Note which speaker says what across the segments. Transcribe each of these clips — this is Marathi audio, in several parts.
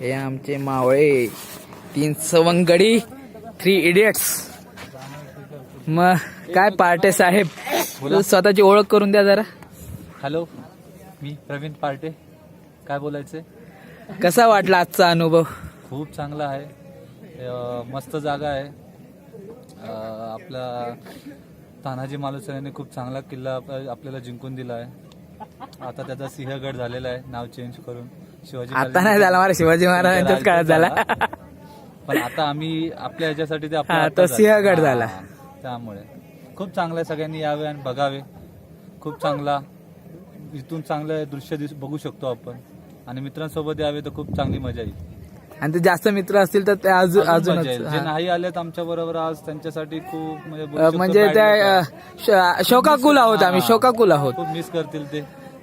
Speaker 1: हे आमचे मावळे 3 सवंगडी 3 इडियट्स. मग काय पार्टे साहेब, स्वतःची ओळख करून द्या जरा.
Speaker 2: हॅलो, मी प्रवीण पार्टे. काय बोलायचंय?
Speaker 1: कसा वाटला आजचा अनुभव?
Speaker 2: खूप चांगला आहे. मस्त जागा आहे. आपला तानाजी मालुसरेने खूप चांगला किल्ला आपल्याला जिंकून दिला आहे. आता त्याचा सिंहगड झालेला आहे, नाव चेंज करून शिवाजी.
Speaker 1: आता नाही झाला, मला शिवाजी महाराजांच्याच काळात झाला.
Speaker 2: पण आता आम्ही आपल्या ह्याच्यासाठी ते
Speaker 1: तो सिंहगड झाला.
Speaker 2: त्यामुळे खूप चांगलं आहे. सगळ्यांनी यावे आणि बघावे. खूप चांगला, इथून चांगलं दृश्य बघू शकतो आपण. आणि मित्रांसोबत यावे तर खूप चांगली मजा येईल.
Speaker 1: आणि ते जास्त मित्र असतील तर ते अजून
Speaker 2: जे नाही आलेत आमच्या बरोबर आज, त्यांच्यासाठी खूप
Speaker 1: म्हणजे त्या शोकाकुल आहोत आम्ही, शोकाकुल आहोत.
Speaker 2: खूप मिस करतील ते.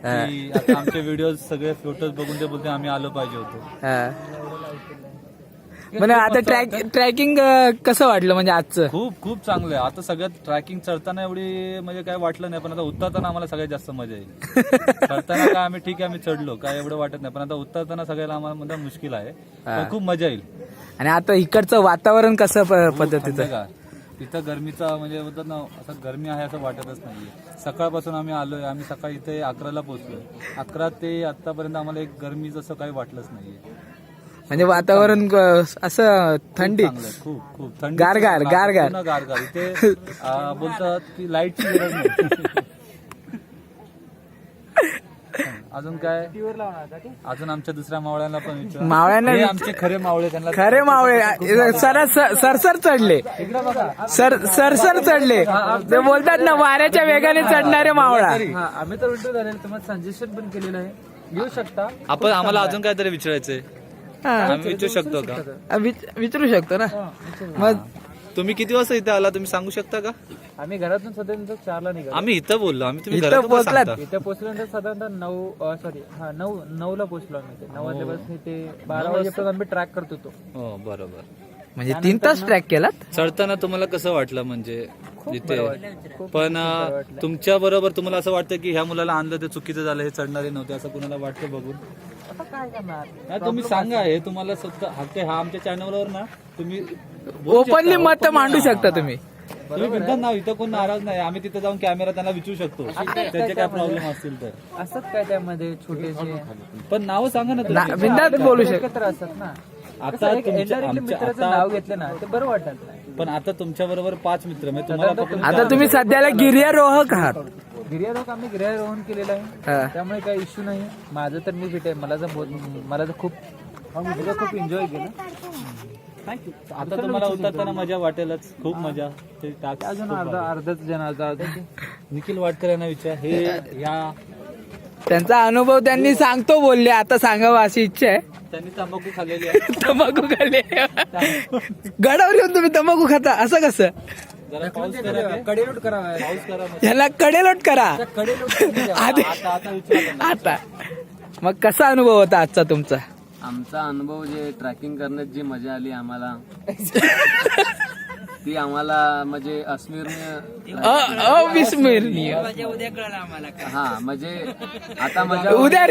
Speaker 2: आता आमचे व्हिडिओ सगळे फोटोज बघून ते बोलते आम्ही आलो पाहिजे होतो.
Speaker 1: म्हणजे आता ट्रॅकिंग कसं वाटलं म्हणजे आजचं?
Speaker 2: खूप खूप चांगलं आहे. आता सगळ्यात ट्रॅकिंग चढताना एवढी म्हणजे काय वाटलं नाही, पण आता उतरताना आम्हाला सगळ्यात जास्त मजा येईल. चढताना काय आम्ही ठीक आहे, आम्ही चढलो, काय एवढं वाटत नाही, पण आता उतरताना सगळ्याला आम्हाला म्हणजे मुश्किल आहे, पण खूप मजा येईल.
Speaker 1: आणि आता इकडचं वातावरण कसं पद्धतीचं?
Speaker 2: इथं गरमीचा म्हणजे होतात ना, असं गरमी आहे असं वाटतच नाहीये. सकाळपासून आम्ही आलोय, आम्ही सकाळी इथे 11ला पोहोचलोय. 11 ते आतापर्यंत आम्हाला एक गरमी जसं काही वाटलंच नाहीये.
Speaker 1: म्हणजे वातावरण असं थंडी,
Speaker 2: खूप खूप थंडी,
Speaker 1: गारगार गारगार
Speaker 2: गारगार. इथे बोलतात की लाईटची गरज नाही. अजून काय, अजून आमच्या दुसऱ्या मावळ्यांना पण विचार.
Speaker 1: मावळ्यांना
Speaker 2: आमचे खरे मावळे, त्यांना
Speaker 1: खरे मावळे सरसर चढले, सरसर चढले. ते बोलतात ना, वाऱ्याच्या वेगाने चढणारे मावळा.
Speaker 3: आम्ही तर उलट झालेलं, तुम्हाला सजेशन पण केलेलं आहे, घेऊ शकता
Speaker 2: आपण. आम्हाला अजून काहीतरी विचारायचंय, आम्ही विचारू शकतो का?
Speaker 1: विचारू शकतो ना. मग
Speaker 2: तुम्ही किती वाजता इथे आला, तुम्ही सांगू शकता का?
Speaker 3: आम्ही घरातून साधारणतः 4ला निघालो.
Speaker 2: आम्ही इथं बोललो, आम्ही तुम्ही
Speaker 1: इथं
Speaker 2: घरातून
Speaker 1: पोहोचलात?
Speaker 2: सांगता.
Speaker 3: इथे पोहोचल्यानंतर साधारणतः 9ला पोहोचलो आम्ही. 9 वाजल्यापासून ते 12 वाजेपर्यंत आम्ही ट्रॅक करत होतो.
Speaker 2: हो बरोबर.
Speaker 1: म्हणजे 3 तास ट्रॅक केलात?
Speaker 2: चढताना तुम्हाला कसं वाटलं म्हणजे इथे? पण तुमच्या बरोबर तुम्हाला असं वाटतं की ह्या मुलाला आणलं ते चुकीचं झालं, हे चढणारे नव्हते, असं कुणाला वाटतं बघून?
Speaker 3: आता काय करणार,
Speaker 2: नाही, तुम्ही सांगा. हे तुम्हाला स्वतः हक्क आहे, हा आमच्या चॅनलवर ना तुम्ही
Speaker 1: ओपनली मत मांडू शकता तुम्ही.
Speaker 2: तुम्ही बिनधास्त नाव, इथं कोण नाराज नाही. आम्ही तिथे जाऊन कॅमेरा त्यांना विचारू शकतो त्यांचे काय प्रॉब्लेम असतील तर.
Speaker 3: असतात काय त्यामध्ये छोटेसे,
Speaker 2: पण नाव सांगा ना तुम्ही.
Speaker 1: बिनधास्त बोलू शकता.
Speaker 3: एकत्र असतात ना.
Speaker 2: आता
Speaker 3: मित्राचं नाव घेतलं ना ते बरं वाटत नाही.
Speaker 2: पण आता तुमच्या बरोबर 5 मित्र म्हणजे तुम्हाला
Speaker 1: आता तुम्ही सध्याला गिर्यारोहक आहात.
Speaker 3: गिर्यारोहक आम्ही गिर्यारोहण केलेलं आहे, त्यामुळे काही इश्यू नाही. माझं तर मी फिट आहे. मला तर खूप एन्जॉय केलं.
Speaker 2: आता तुम्हाला उतरताना मजा वाटेलच, खूप मजा. ते
Speaker 3: अजून अर्धच जण
Speaker 2: निखिल वाडकर यांना विचार. हे या
Speaker 1: त्यांचा अनुभव त्यांनी सांगतो बोलले, आता सांगावं अशी इच्छा आहे.
Speaker 2: त्यांनी तंबाखू खाल्लेली आहे.
Speaker 1: तंबाखू खाल्ले. गडावर येऊन तुम्ही तंबाखू खाता, असं कसं?
Speaker 2: जरा पाऊस करा,
Speaker 3: कडेलोट करावा,
Speaker 2: पाऊस करा.
Speaker 1: ह्याला कडेलोट करा आधी. आता मग कसा अनुभव होता आजचा तुमचा?
Speaker 4: आमचा अनुभव जे ट्रॅकिंग करण्यात जी मजा आली आम्हाला ती आम्हाला म्हणजे
Speaker 1: अविस्मरणीय.
Speaker 4: हा म्हणजे आता मजा
Speaker 1: उद्या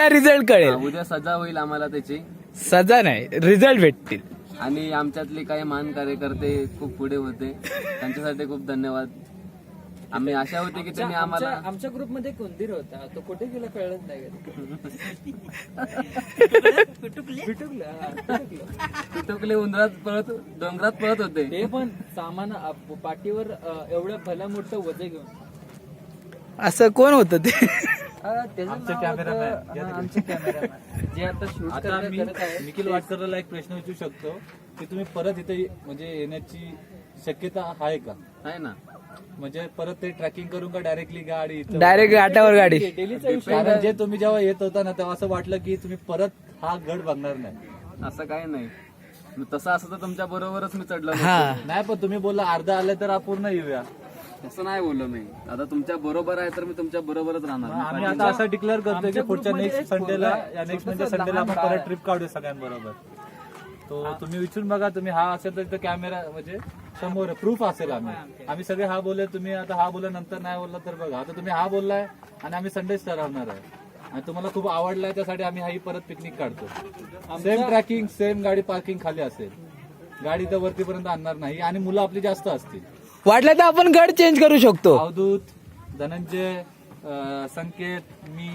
Speaker 1: रिझल्ट कळेल.
Speaker 4: उद्या सजा होईल आम्हाला त्याची.
Speaker 1: सजा नाही, रिझल्ट भेटतील.
Speaker 4: आणि आमच्यातले काही मान कार्यकर्ते खूप पुढे होते, त्यांच्यासाठी खूप धन्यवाद. आम्ही आशा होती की त्यांनी आम्हाला.
Speaker 3: आमच्या ग्रुपमध्ये कोणतीर होता, तो कुठे गेला कळलंच नाही.
Speaker 4: पिटुकले उंदरात पळत, डोंगरात पळत होते.
Speaker 3: ते पण सामान पाठीवर एवढं भलं मोठं वजे घेऊन.
Speaker 1: असं कोण होतं ते?
Speaker 3: आमचे कॅमेरामॅन जे आता शूट करत आहे.
Speaker 2: निखिल वाडकरला एक प्रश्न विचारू शकतो की तुम्ही परत इथे म्हणजे येण्याची शक्यता आहे का?
Speaker 4: आहे ना.
Speaker 2: म्हणजे परत ते ट्रॅकिंग करून का डायरेक्टली गाडी
Speaker 1: डायरेक्ट घाटावर गाडी?
Speaker 2: कारण जे तुम्ही जेव्हा येत होता ना तेव्हा असं वाटलं की तुम्ही परत हा गड बघणार नाही.
Speaker 4: असं काही नाही. तसं असं तर तुमच्या बरोबरच मी चढलो
Speaker 2: नाही, पण तुम्ही बोलला अर्धा आले तर पूर्ण येऊया.
Speaker 4: तसं नाही बोललो मी. आता तुमच्या बरोबर आहे तर मी तुमच्या बरोबरच राहणार.
Speaker 2: आम्ही आता असं डिक्लेअर करतोय की पुढच्या नेक्स्ट संडेला म्हणजे संडेला आपण परत ट्रिप काढूया सगळ्यांबरोबर. तो तुम्ही विचारून बघा. तुम्ही हा असेल तर इथं कॅमेरा म्हणजे समोर प्रूफ असेल. आम्ही सगळे हा बोलले, तुम्ही आता हा बोलला नंतर नाही बोलला तर बघा. आता तुम्ही हा बोललाय आणि आम्ही संडेच ठरवणार आहे. आणि तुम्हाला खूप आवडलाय त्यासाठी आम्ही हा परत पिकनिक काढतो. सेम ट्रॅकिंग, सेम गाडी पार्किंग खाली असेल, गाडी तर वरतीपर्यंत आणणार नाही आणि मुलं आपली जास्त असतील.
Speaker 1: वाटलं तर आपण गड चेंज करू शकतो.
Speaker 2: अवधूत, धनंजय, संकेत, मी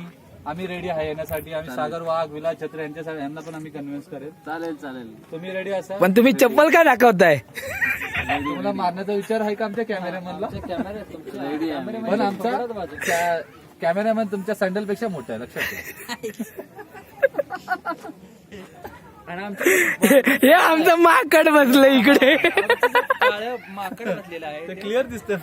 Speaker 2: आम्ही रेडी आहे येण्यासाठी. आम्ही सागर वाघ, विलास छत्रे यांच्यासाठी यांना पण आम्ही कन्व्हिन्स करेल.
Speaker 4: चालेल चालेल.
Speaker 2: तुम्ही रेडी असा?
Speaker 1: पण तुम्ही चप्पल का दाखवताय?
Speaker 2: तुम्हाला मारण्याचा विचार आहे का आमच्या कॅमेरामॅनला?
Speaker 4: रेडी आहे.
Speaker 2: पण आमचा कॅमेरामॅन तुमच्या सँडल पेक्षा मोठा आहे, लक्षात ठेवा.
Speaker 1: हे आमचं माकड बसलं इकडे.
Speaker 3: माकड बसलेला आहे.
Speaker 2: ते क्लिअर दिसतंय.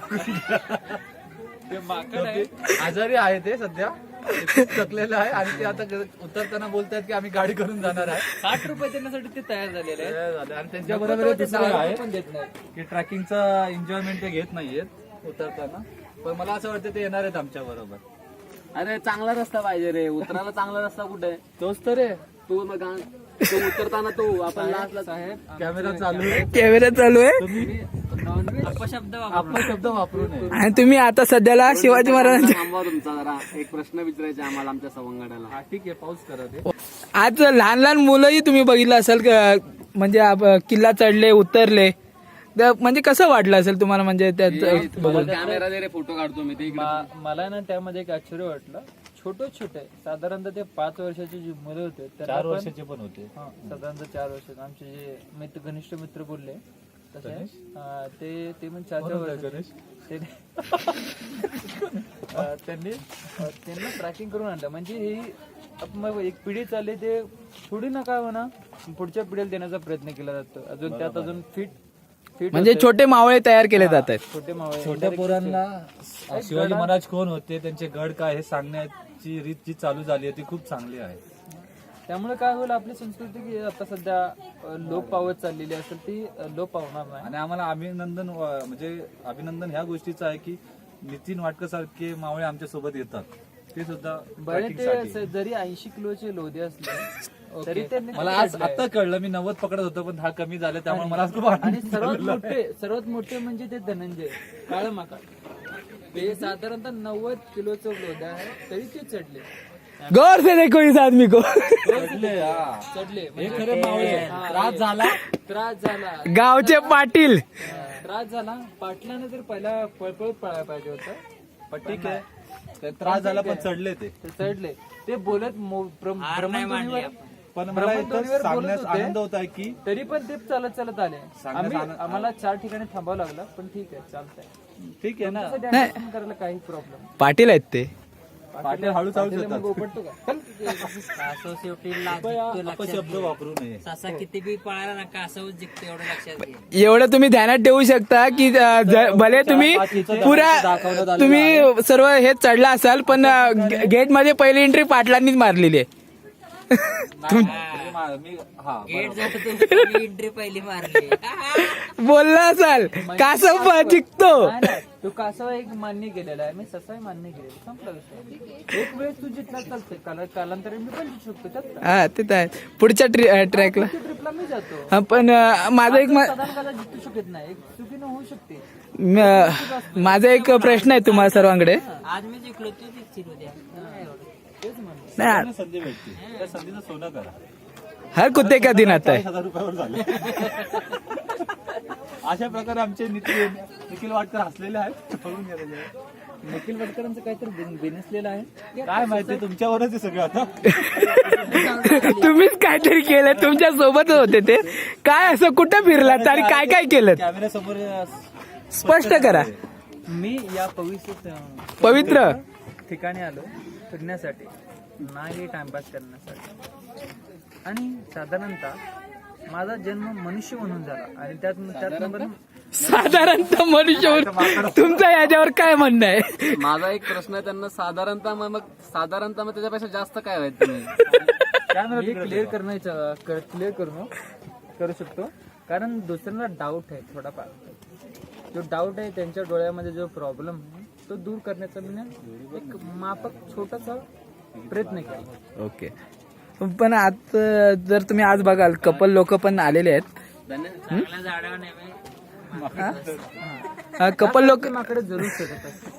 Speaker 3: ते माकड आहे.
Speaker 2: आजारी आहे ते सध्या, ते खूप थकलेलं आहे आणि ते आता उतरताना बोलतात की आम्ही गाडी करून जाणार आहे.
Speaker 3: 60 रुपये देण्यासाठी ते तयार झालेले आहे.
Speaker 2: आणि त्यांच्या बरोबर दुसरं आहे
Speaker 3: पण देत नाही.
Speaker 2: की ट्रॅकिंगचा एन्जॉयमेंट ते घेत नाहीयेत उतरताना. पण मला असं वाटतं ते येणार आहेत आमच्या बरोबर.
Speaker 4: अरे चांगला रस्ता पाहिजे रे, उतरायला चांगला रस्ता कुठे आहे?
Speaker 2: तोच तर आहे.
Speaker 4: तू मग तो उतरताना तो आपण लास्टला
Speaker 3: साहेब
Speaker 2: कॅमेरा चालू आहे,
Speaker 1: कॅमेरा चालू आहे
Speaker 2: तुम्ही
Speaker 3: अपशब्द
Speaker 2: आपला शब्द वापरू नये.
Speaker 1: आणि तुम्ही आता सध्याला शिवाजी महाराजांच्या
Speaker 4: थांबवा तुमचा जरा एक प्रश्न विचारायचा आम्हाला आमच्या सवंगड्याला.
Speaker 2: हा ठीक आहे, पाऊस करा ते.
Speaker 1: आज लहान लहान मुलंही तुम्ही बघितलं असेल म्हणजे किल्ला चढले, उतरले, तर म्हणजे कसं वाटलं असेल तुम्हाला? म्हणजे त्यात
Speaker 4: कॅमेरा दे रे, फोटो काढतो मी ते इकडे.
Speaker 3: मला ना त्यामध्ये एक आश्चर्य वाटलं. छोटे साधारणतः ते 5 वर्षाचे जे मुलं होते, त्यांना
Speaker 2: 4
Speaker 3: पण-
Speaker 2: वर्षाचे पण होते.
Speaker 3: हा, साधारणतः 4 वर्षाचे. आमचे जे घनिष्ठ मित्र बोलले तसे ते पण 4 वर्षाचे. त्यांना ट्रॅकिंग करून आणलं. म्हणजे ही एक पिढी चालली, ते थोडी ना काय म्हणा पुढच्या पिढीला देण्याचा प्रयत्न केला जातो. अजून त्यात अजून फिट
Speaker 1: म्हणजे छोटे मावळे तयार केले जात आहेत.
Speaker 3: छोटे मावळे.
Speaker 2: छोट्या पोरांना शिवाजी महाराज कोण होते, त्यांचे गड काय हे सांगण्याची रीत जी चालू झाली आहे ती खूप चांगली आहे.
Speaker 3: त्यामुळे काय होईल, आपली संस्कृती की आता सध्या लोप पावत चाललेली असेल ती लोप पावणार नाही.
Speaker 2: आणि आम्हाला म्हणजे अभिनंदन ह्या गोष्टीचं आहे की नितीन वाटकर सारखे मावळे आमच्या सोबत येतात. ते सुद्धा
Speaker 3: बरे
Speaker 2: tracking साठी.
Speaker 3: ते जरी 80 किलोचे लोदे असले तरी त्यांनी
Speaker 2: मला आज आता कळलं, मी 90 पकडत होतो पण हा कमी झाला, त्यामुळे मला आज खूप
Speaker 3: आणि
Speaker 2: आनंद
Speaker 3: सर्वात मोठे म्हणजे ते धनंजय काळं माकड. ते साधारणतः 90 किलोचं लोदे आहे, तरी ते चढले.
Speaker 1: गौर से देखो इस आदमी को.
Speaker 2: वाटले. हा.
Speaker 3: चढले
Speaker 2: हे
Speaker 3: म्हणजे
Speaker 2: खरे मावळे. त्रास झाला.
Speaker 3: त्रास झाला.
Speaker 1: गावचे पाटील.
Speaker 3: त्रास झाला. पाटलाने तर पहिला पळपळ पळायला पाहिजे होतं.
Speaker 2: पण ठीक आहे, ते त्रास झाला पण चढले ते.
Speaker 3: ते चढले. ते बोलत भ्रमणध्वनीवर
Speaker 2: पण मला इथं
Speaker 3: भ्रमणध्वनीवर
Speaker 2: सांगण्यास
Speaker 3: बोलत होते.
Speaker 2: आनंद होत आहे की
Speaker 3: तरी पण ते चालत आले. आम्हाला 4 ठिकाणी थांबावं लागलं, पण ठीक आहे, चालतंय.
Speaker 2: ठीक आहे ना,
Speaker 3: Dance करायला काही प्रॉब्लेम.
Speaker 1: पाटील आहेत ते.
Speaker 2: पाटील हळू चालू
Speaker 3: मग उपटतो का?
Speaker 2: शब्द वापरू नये.
Speaker 5: ससा किती बी पळाला ना कासव जिंकते एवढं लक्षात घे.
Speaker 1: एवढं तुम्ही ध्यानात ठेवू शकता की भले तुम्ही पुरा तुम्ही सर्व हे चढला असाल, पण गेट मध्ये पहिली एंट्री पाटलांनीच मारलेली आहे.
Speaker 2: मी हा
Speaker 5: गेट जात तू एंट्री पहिली मारली.
Speaker 1: बोलला असाल कासव जिंकतो.
Speaker 3: नाही, नाही. तो कासव एक मान्य केलेला आहे, मी ससाही मान्य केलेला. संपला विषय. एक वेळेस तू जितला चालते, कालांतराने मी पण जिंकू शकतो. त्यात
Speaker 1: हा ते तर आहे. पुढच्या ट्रॅकला
Speaker 3: ट्रिपला मी जातो.
Speaker 1: हा, पण माझा एक
Speaker 3: साधारण कदा जिंकू शकत नाही, एक चुकीनं होऊ शकते.
Speaker 1: माझा एक प्रश्न आहे तुम्हाला सर्वांकडे.
Speaker 5: आज मी जिंकलो तू जिंकशील उद्या. काय एवढं?
Speaker 3: तेच म्हणलं.
Speaker 1: नाही,
Speaker 2: संधी भेटते, त्या संधीचं सोनं करा.
Speaker 1: हर कुत्ते का दिन आता है.
Speaker 2: 40,000 रुपयावर झाले. अशा प्रकारे आमचे निखिल वाटकर हसलेले आहेत. बघून गेलेले आहेत.
Speaker 3: निखिल वडकरांचं काहीतरी बिनसलेलं आहे.
Speaker 2: काय माहिती, तुमच्यावरच आहे सगळं आता.
Speaker 1: तुम्हीच काहीतरी केलं, तुमच्या सोबतच होते ते. काय असं कुठं फिरलात आणि काय काय केलं
Speaker 2: कॅमेरा समोर
Speaker 1: स्पष्ट करा.
Speaker 3: मी या
Speaker 1: पवित्र
Speaker 3: ठिकाणी आलो फिरण्यासाठी, नाही टाइमपास करण्यासाठी. आणि साधारणतः माझा जन्म मनुष्य म्हणून झाला आणि त्यात नंबर
Speaker 1: साधारणतः मनुष्यावर तुमचं याच्यावर काय म्हणणं आहे?
Speaker 4: माझा एक प्रश्न आहे त्यांना. साधारणतः मग त्याच्यापेक्षा जास्त काय व्हायचं तुम्ही?
Speaker 3: क्लिअर करू शकतो. कारण दुसऱ्यांना डाऊट आहे थोडाफार. जो डाऊट आहे त्यांच्या डोळ्यामध्ये जो प्रॉब्लेम आहे तो दूर करण्याचा मी एक माफक छोटासा प्रयत्न केला.
Speaker 1: ओके. पण आता जर तुम्ही आज बघाल कपल लोक पण आलेले आहेत.
Speaker 5: चांगल्या झाडावर नाही
Speaker 1: कपल लोक
Speaker 3: माकडे जरूर शकत असते.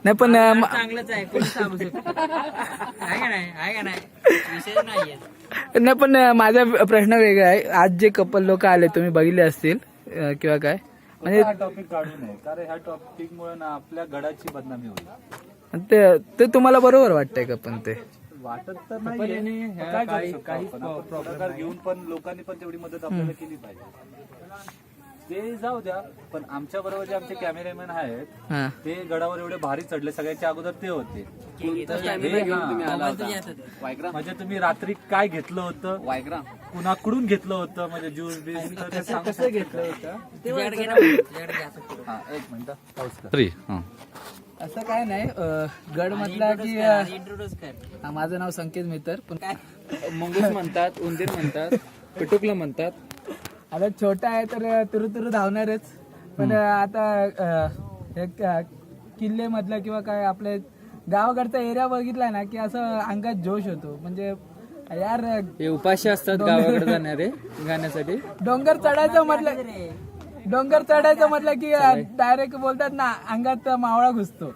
Speaker 1: नाही पण
Speaker 5: चांगलंच आहे कोणी सांगू शकतो आहे का नाही विषय नाहीये
Speaker 1: नाही पण माझा प्रश्न वेगळा आहे. आज जे कपल लोक आले तुम्ही बघितले असतील किंवा काय म्हणजे
Speaker 2: हा टॉपिक काढू नये कारण ह्या टॉपिक मुळे ना आपल्या गडाची बदनामी होईल.
Speaker 1: ते तुम्हाला बरोबर वाटतंय का पण ते
Speaker 2: वाटत तर नाही काय करू शकतो आपण? आपण पुढाकार घेऊन पण लोकांनी पण तेवढी मदत आपल्याला केली पाहिजे. ते जाऊ द्या पण आमच्या बरोबर जे आमचे कॅमेरामॅन आहेत
Speaker 1: हा
Speaker 2: ते गडावर एवढे भारी चढले सगळ्यांच्या अगोदर ते होते. म्हणजे तुम्ही रात्री काय घेतलं होतं
Speaker 4: वायग्रा
Speaker 2: कुणाकडून घेतलं होतं म्हणजे ज्यूस बीस तर ते सांगू
Speaker 3: कसं घेतलं होतं
Speaker 5: तुझ्याकडे घे ना, तुझ्याकडे घे असं.
Speaker 2: हा, एक मिनिट पाऊस कर.
Speaker 1: असं काय नाही गड म्हटला की
Speaker 5: इंट्रोड्यूस कर
Speaker 1: माझं नाव संकेत मित्र पण
Speaker 5: काय
Speaker 3: मंगूस म्हणतात उंदीर म्हणतात पिटुकलं म्हणतात.
Speaker 1: आता छोटा आहे तर तुरु तुरु धावणारच पण आता किल्ले मधलं किंवा काय आपले गावाकडचा एरिया बघितला ना की असं अंगात जोश होतो. म्हणजे यार
Speaker 3: हे उपाशी असतात गावाकडे जाणारे गाण्यासाठी.
Speaker 1: डोंगर चढायचं म्हटलं की डायरेक्ट बोलतात ना अंगात मावळा घुसतो.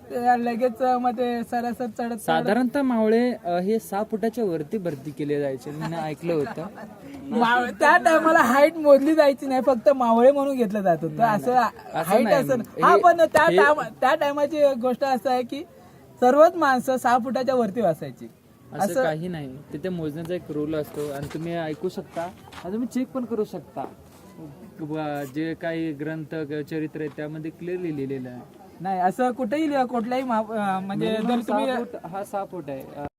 Speaker 1: ते लगेच मग ते सरासर चढत
Speaker 3: साधारणतः मावळे हे 6 फुटाच्या वरती भरती केले जायचे मी ऐकलं होतं.
Speaker 1: त्या टायमाला हाईट मोजली जायची नाही फक्त मावळे म्हणून घेतलं जात होतं. असं हाईट
Speaker 3: नाही.
Speaker 1: असं हा पण त्या टायमाची गोष्ट असं आहे की सर्वच माणसं 6 फुटाच्या वरती बसायची.
Speaker 3: असं काही नाही. तिथे मोजण्याचा एक रूल असतो आणि तुम्ही ऐकू शकता आणि तुम्ही चेक पण करू शकता. जे काही ग्रंथ किंवा चरित्र आहे त्यामध्ये क्लिअरली लिहिलेलं आहे.
Speaker 1: नाही असं कुठेही कुठल्याही म्हणजे जर तुम्ही
Speaker 3: हा 6 फूट आहे.